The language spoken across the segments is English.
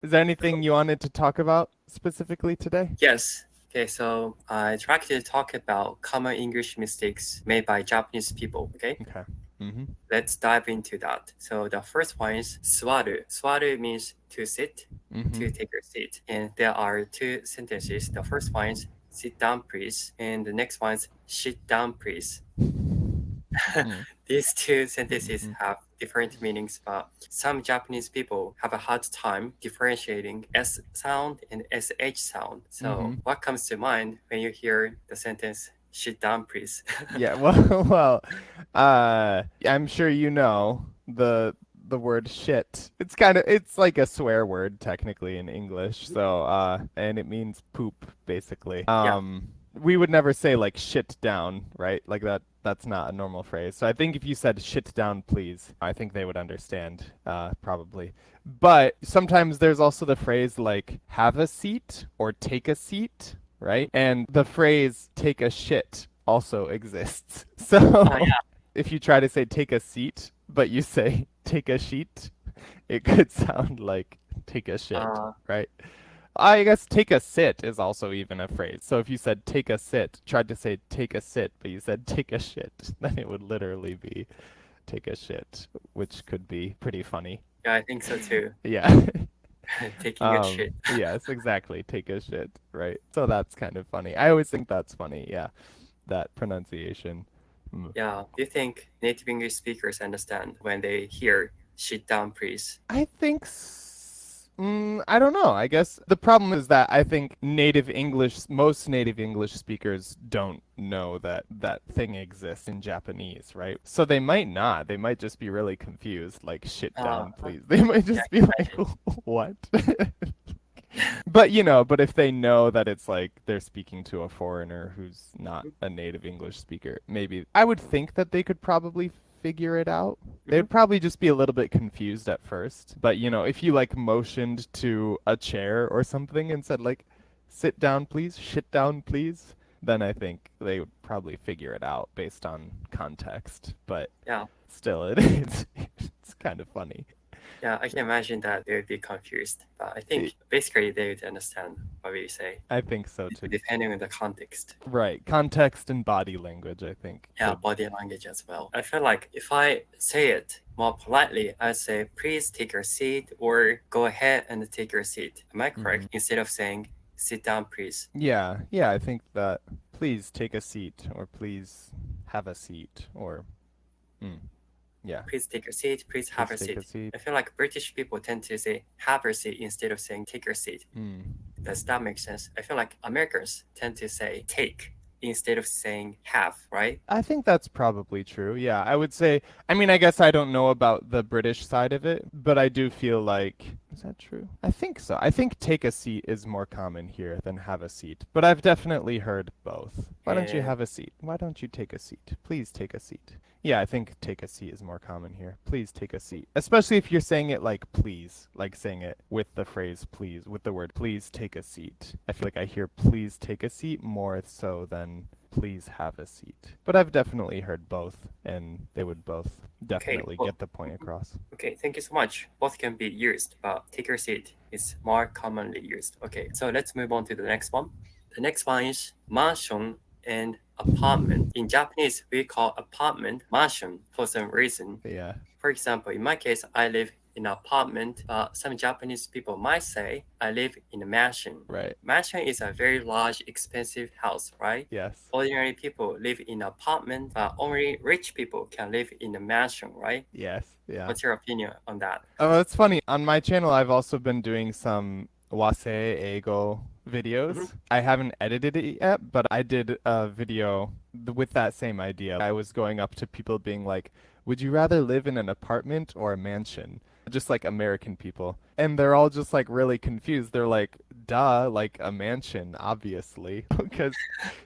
Is there anything you wanted to talk about specifically today? Yes. Okay, so I try to talk about common English mistakes made by Japanese people. Okay, Okay. Mm-hmm. let's dive into that. So the first one is swaru. Swaru means to sit, Mm-hmm. to take a seat. And there are two sentences. The first one is sit down, please. And the next one is sit down, please. Mm. These two sentences Mm-hmm. have different meanings, but some Japanese people have a hard time differentiating S sound and SH sound. Mm-hmm. So, what comes to mind when you hear the sentence "sit down, please"? Yeah, well, I'm sure you know the word shit. It's like a swear word technically in English. So, and it means poop basically. Yeah. We would never say like shit down, right? Like that's not a normal phrase. So I think if you said shit down, please, I think they would understand, probably. But sometimes there's also the phrase like have a seat or take a seat, right? And the phrase take a shit also exists. So Yeah. if you try to say take a seat, but you say take a sheet, it could sound like take a shit, Uh, right? I guess take a sit is also even a phrase. So if you said take a sit, tried to say take a sit, but you said take a shit, then it would literally be take a shit, which could be pretty funny. yeah, I think so too. Yeah. Taking a shit. Yes, exactly. Take a shit, right? So that's kind of funny. I always think that's funny. Yeah, that pronunciation. Mm. Yeah. Do you think native English speakers understand when they hear "sit down, please"? I don't know. I guess the problem is that I think most native English speakers don't know that that thing exists in Japanese, right? So they might not. They might just be really confused, like shit Uh, down, please. They might yeah, I just be can like, imagine. what? But if they know that it's like they're speaking to a foreigner who's not a native English speaker, maybe I would think that they could probably figure it out. Mhm. They'd probably just be a little bit confused at first. But if you like motioned to a chair or something and said like, sit down, please, shit down, please, then I think they would probably figure it out based on context. But Yeah. still, it's kind of funny. Yeah, I can imagine that they would be confused, but I think basically they would understand what we say, I think so too. depending on the context. Right. Context and body language, I think, Yeah, could. body language as well. I feel like if I say it more politely, I say, please take your seat or go ahead and take your seat. Am I Hmm. correct? Instead of saying, sit down, please. Yeah, yeah, I think that please take a seat or please have a seat or mm, yeah, Please take your seat, please have please a take a seat. seat. I feel like British people tend to say have a seat instead of saying take your seat. Mm. Does that make sense? I feel like Americans tend to say take instead of saying have, right? I think that's probably true. Yeah, I would say, I mean, I guess I don't know about the British side of it, but I do feel like, is that true? I think so. I think take a seat is more common here than have a seat, but I've definitely heard both. Why don't you And have a seat? Why don't you take a seat? Please take a seat. Yeah, I think take a seat is more common here. Please take a seat. Especially if you're saying it like please, like saying it with the phrase please, with the word please take a seat. I feel like I hear please take a seat more so than please have a seat. But I've definitely heard both, and they would both okay, definitely well, get the point across. okay, thank you so much. Both can be used, but take your seat is more commonly used. Okay, so let's move on to the next one. The next one is mansion and apartment. In Japanese, we call apartment mansion for some reason. Yeah, For example, in my case, I live in an apartment, but some Japanese people might say I live in a mansion. right. Mansion is a very large, expensive house, right? Yes. Ordinary people live in an apartment, but only rich people can live in a mansion, right? Yes. Yeah. What's your opinion on that? Oh, it's funny. On my channel, I've also been doing some wase ego Hmm. videos. I haven't edited it yet, but I did a video with that same idea. I was going up to people being like, would you rather live in an apartment or a mansion? Just like American people. And they're all just like really confused. They're like, duh, like a mansion, obviously. Because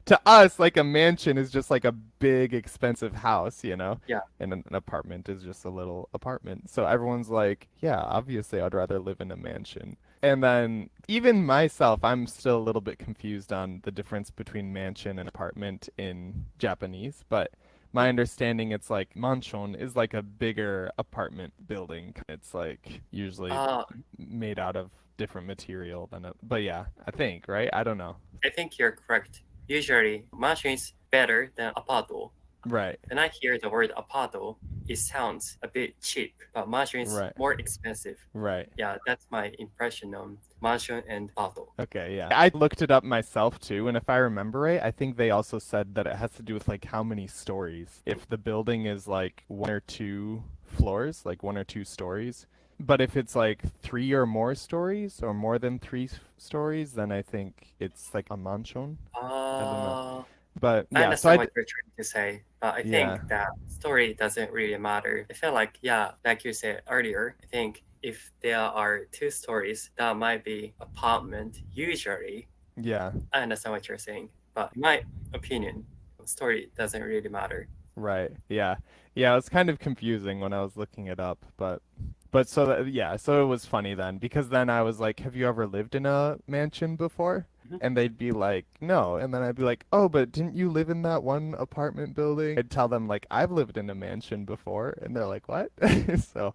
to us, like a mansion is just like a big, expensive house, Yeah. and an apartment is just a little apartment. So everyone's like, yeah, obviously I'd rather live in a mansion. And then even myself, I'm still a little bit confused on the difference between mansion and apartment in Japanese, but my understanding it's like mansion is like a bigger apartment building. It's like usually Uh, made out of different material than but yeah, I think, right? I don't know. I think you're correct. Usually, mansion is better than apartment. Right. When I hear the word apartment, it sounds a bit cheap, but mansion is Right. more expensive. Right. Yeah, that's my impression on mansion and apartment. Okay, yeah. I looked it up myself too, and if I remember right, I think they also said that it has to do with like how many stories. If the building is like one or two floors, like one or two stories, but if it's like three or more stories or more than three stories, then I think it's like a mansion. I don't know. But I yeah, so understand what you're trying to say, but I Yeah. think that story doesn't really matter. I feel like, yeah, like you said earlier, I think if there are two stories, that might be apartment usually. Yeah, I understand what you're saying, but in my opinion, story doesn't really matter. right. Yeah. Yeah, it was kind of confusing when I was looking it up, but so that, yeah, so it was funny then because then I was like, "Have you ever lived in a mansion before?" Mhm. And they'd be like, "No." And then I'd be like, "Oh, but didn't you live in that one apartment building?" I'd tell them like, "I've lived in a mansion before." And they're like, "What?" So,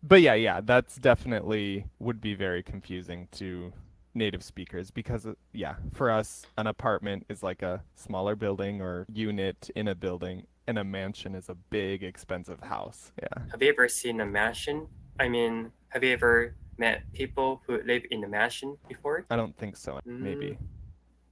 but yeah, that's definitely would be very confusing to native speakers because yeah, for us an apartment is like a smaller building or unit in a building and a mansion is a big expensive house. Yeah. Have you ever seen a mansion? I mean, have you ever met people who live in a mansion before? I don't think so. Mm, Maybe.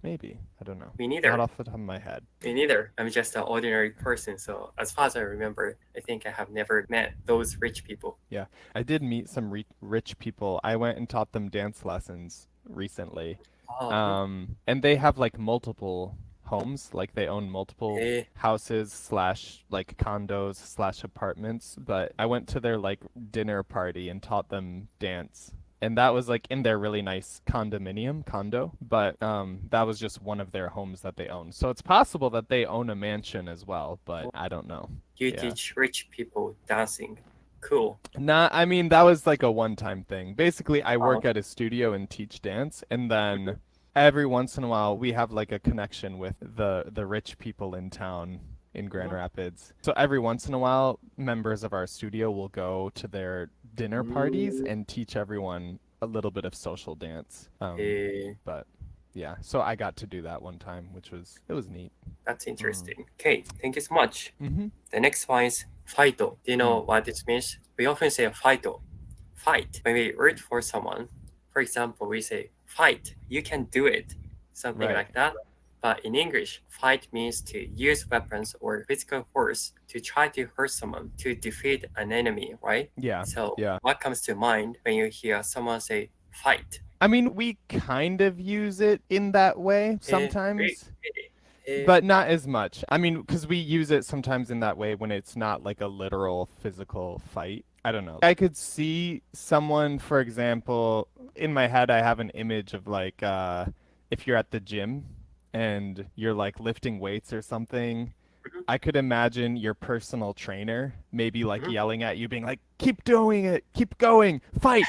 Maybe. I don't know. me Not neither. off the top of my head. Me neither. I'm just an ordinary person. So as far as I remember, I think I have never met those rich people. Yeah. I did meet some rich people. I went and taught them dance lessons recently. Oh, And they have like multiple homes, like they own multiple eh, houses slash like condos slash apartments. But I went to their like dinner party and taught them dance. And that was like in their really nice condo, but that was just one of their homes that they own. So it's possible that they own a mansion as well, but I don't know. you Yeah. teach rich people dancing. Cool. Nah, I mean that was like a one-time thing. Basically, I Oh, work at a studio and teach dance, and then every once in a while we have like a connection with the rich people in town in Grand Rapids. So every once in a while, members of our studio will go to their dinner parties and teach everyone a little bit of social dance. eh, But yeah, so I got to do that one time, which was it was neat. that's interesting. Okay, thank you so much. Mm-hmm. The next one is fight. Do you know what this means? We often say fight. Fight. When we root for someone, for example, we say fight. You can do it. Something Right. like that. But in English, fight means to use weapons or physical force to try to hurt someone, to defeat an enemy, right? Yeah. So Yeah. what comes to mind when you hear someone say fight? I mean, we kind of use it in that way sometimes, Eh, but not as much. I mean, because we use it sometimes in that way when it's not like a literal physical fight. I don't know. I could see someone, for example, in my head, I have an image of like if you're at the gym and you're like lifting weights or something. I could imagine your personal trainer maybe like mhm. yelling at you, being like, keep doing it, keep going, fight,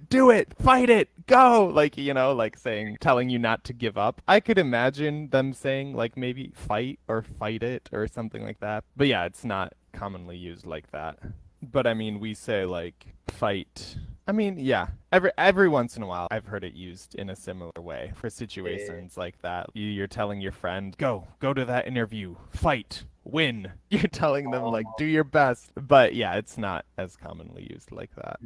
do it, fight it, go. Like, like saying, telling you not to give up. I could imagine them saying like maybe fight or fight it or something like that. But yeah, it's not commonly used like that. But I mean, we say like fight. I mean, yeah, every once in a while, I've heard it used in a similar way for situations like that. You're telling your friend, go to that interview, fight, win. You're telling them like, do your best. But yeah, it's not as commonly used like that.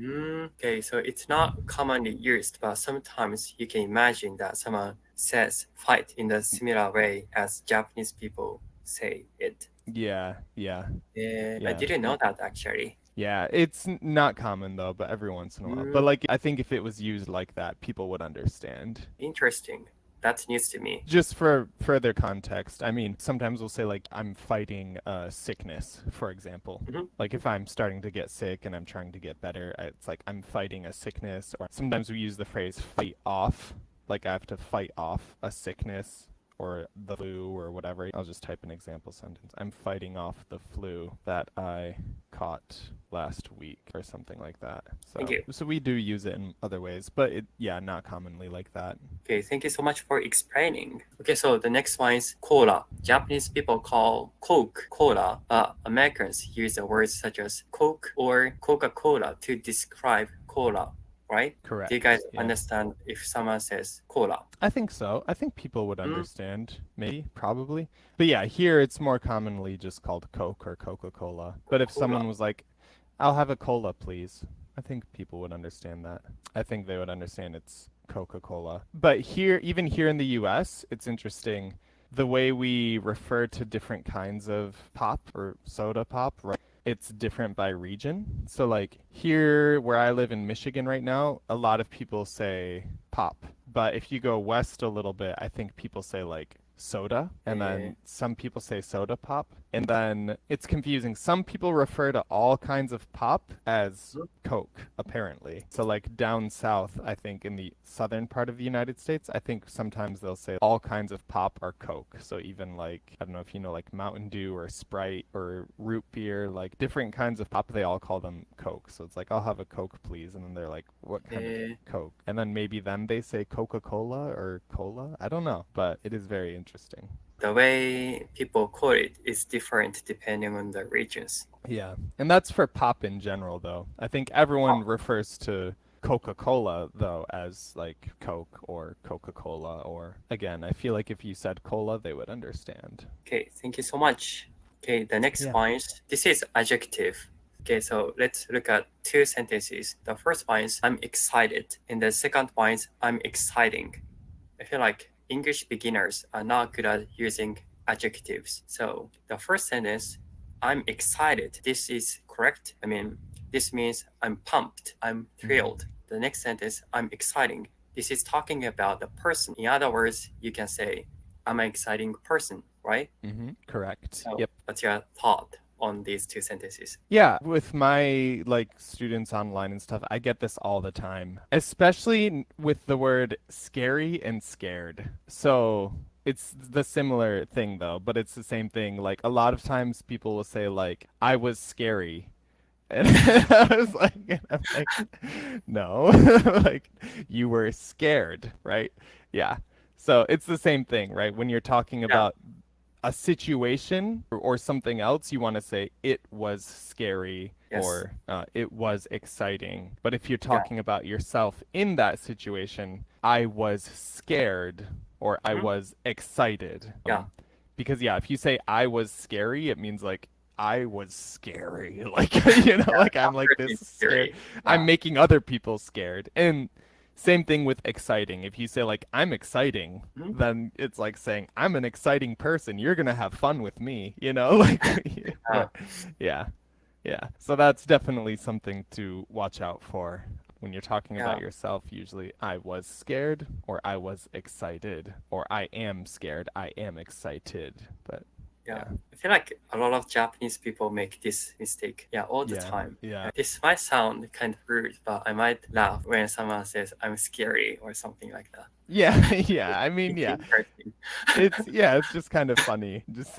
Okay, so it's not commonly used, but sometimes you can imagine that someone says fight in the similar way as Japanese people say it. Yeah, yeah, I yeah. didn't know that actually. Yeah, it's not common though, but every once in a while. But like, I think if it was used like that, people would understand. Interesting. That's news to me. Just for further context, I mean, sometimes we'll say like I'm fighting sickness, for example. Mhm. Like if I'm starting to get sick and I'm trying to get better, it's like I'm fighting a sickness. Or sometimes we use the phrase fight off, like I have to fight off a sickness or the flu or whatever. I'll just type an example sentence. I'm fighting off the flu that I caught last week or something like that. Thank you. So we do use it in other ways, but yeah, not commonly like that. Okay, thank you so much for explaining. Okay, so the next one is cola. Japanese people call Coke cola, but Americans use the words such as Coke or Coca-Cola to describe cola. right? Correct. Do you guys Yeah. understand if someone says cola? I think so. I think people would understand, maybe, probably. But yeah, here it's more commonly just called Coke or Coca-Cola. But if Cola. someone was like, I'll have a cola, please, I think people would understand that. I think they would understand it's Coca-Cola. But here, even here in the US, it's interesting the way we refer to different kinds of pop or soda pop, right? It's different by region. So like here where I live in Michigan right now, a lot of people say pop. But if you go west a little bit, I think people say like soda, and then some people say soda pop, and then it's confusing. Some people refer to all kinds of pop as Coke, apparently. So like down south, I think in the southern part of the United States, I think sometimes they'll say all kinds of pop are Coke. So even like, I don't know if you know, like Mountain Dew or Sprite or root beer, like different kinds of pop, they all call them Coke. So it's like, I'll have a Coke, please. And then they're like, what kind of Coke? And then maybe then they say Coca-Cola or cola. I don't know, but it is very interesting. The way people call it is different depending on the regions. Yeah. And that's for pop in general, though. I think everyone refers to Coca-Cola, though, as like Coke or Coca-Cola, or again, I feel like if you said cola, they would understand. Okay, thank you so much. Okay, the next one is, this is adjective. Okay, so let's look at two sentences. The first one is, I'm excited. And the second one is, I'm exciting. I feel like English beginners are not good at using adjectives. So the first sentence, I'm excited. This is correct. I mean, this means I'm pumped. I'm thrilled. The next sentence, I'm exciting. This is talking about the person. In other words, you can say, I'm an exciting person, right? Correct. So Yep. what's your thought on these two sentences? Yeah, with my like students online and stuff, I get this all the time, especially with the word scary and scared. So it's the similar thing though, but it's the same thing. Like a lot of times people will say like, I was scary. And I'm like, no, like you were scared, right? Yeah. So it's the same thing, right? When you're talking about a situation or something else, you want to say it was scary or it was exciting. But if you're talking about yourself in that situation, I was scared or I was excited. Because if you say I was scary, it means like I was scary. Like, like I'm like this scared. I'm making other people scared. And same thing with exciting. If you say like I'm exciting, then it's like saying I'm an exciting person. You're gonna have fun with me, like yeah. So that's definitely something to watch out for when you're talking about yourself. Usually I was scared or I was excited or I am scared, I am excited. But I feel like a lot of Japanese people make this mistake all the time. This might sound kind of rude, but I might laugh when someone says I'm scary or something like that. I mean, it's just kind of funny. Just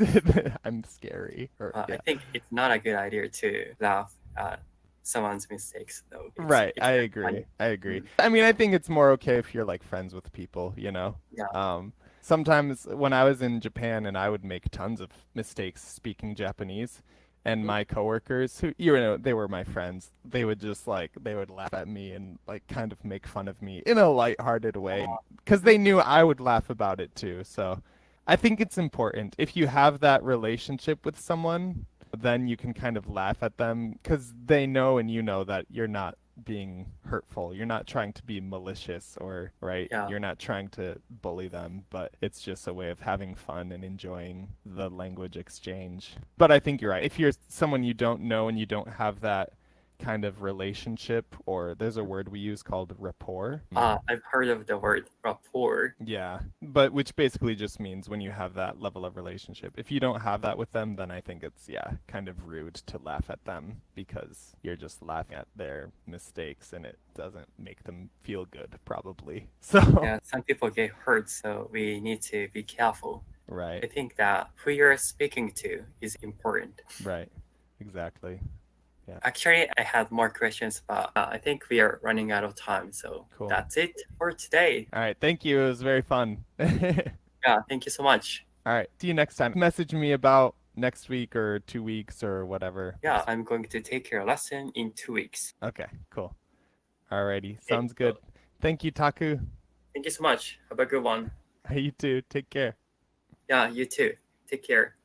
I'm scary. I think it's not a good idea to laugh at someone's mistakes, though. It's I agree. Funny. I agree. I mean, I think it's more okay if you're like friends with people, Sometimes when I was in Japan and I would make tons of mistakes speaking Japanese, and my coworkers who they were my friends, they would just they would laugh at me and like kind of make fun of me in a lighthearted way because they knew I would laugh about it too. So I think it's important if you have that relationship with someone, then you can kind of laugh at them because they know and you know that you're not being hurtful. You're not trying to be malicious or you're not trying to bully them, but it's just a way of having fun and enjoying the language exchange. But I think you're right. If you're someone you don't know and you don't have that kind of relationship, or there's a word we use called rapport. I've heard of the word rapport. Yeah, but which basically just means when you have that level of relationship. If you don't have that with them, then I think it's kind of rude to laugh at them because you're just laughing at their mistakes and it doesn't make them feel good probably. So some people get hurt, so we need to be careful. Right. I think that who you're speaking to is important. Right. Exactly. Yeah. Actually, I had more questions, but I think we are running out of time. So that's it for today. All right. Thank you. It was very fun. Thank you so much. All right. See you next time. Message me about next week or 2 weeks or whatever. I'm going to take your lesson in 2 weeks. Okay, cool. Alrighty, Okay, sounds good. Thank you, Taku. thank you so much. Have a good one. You too. Take care. Yeah, you too. Take care.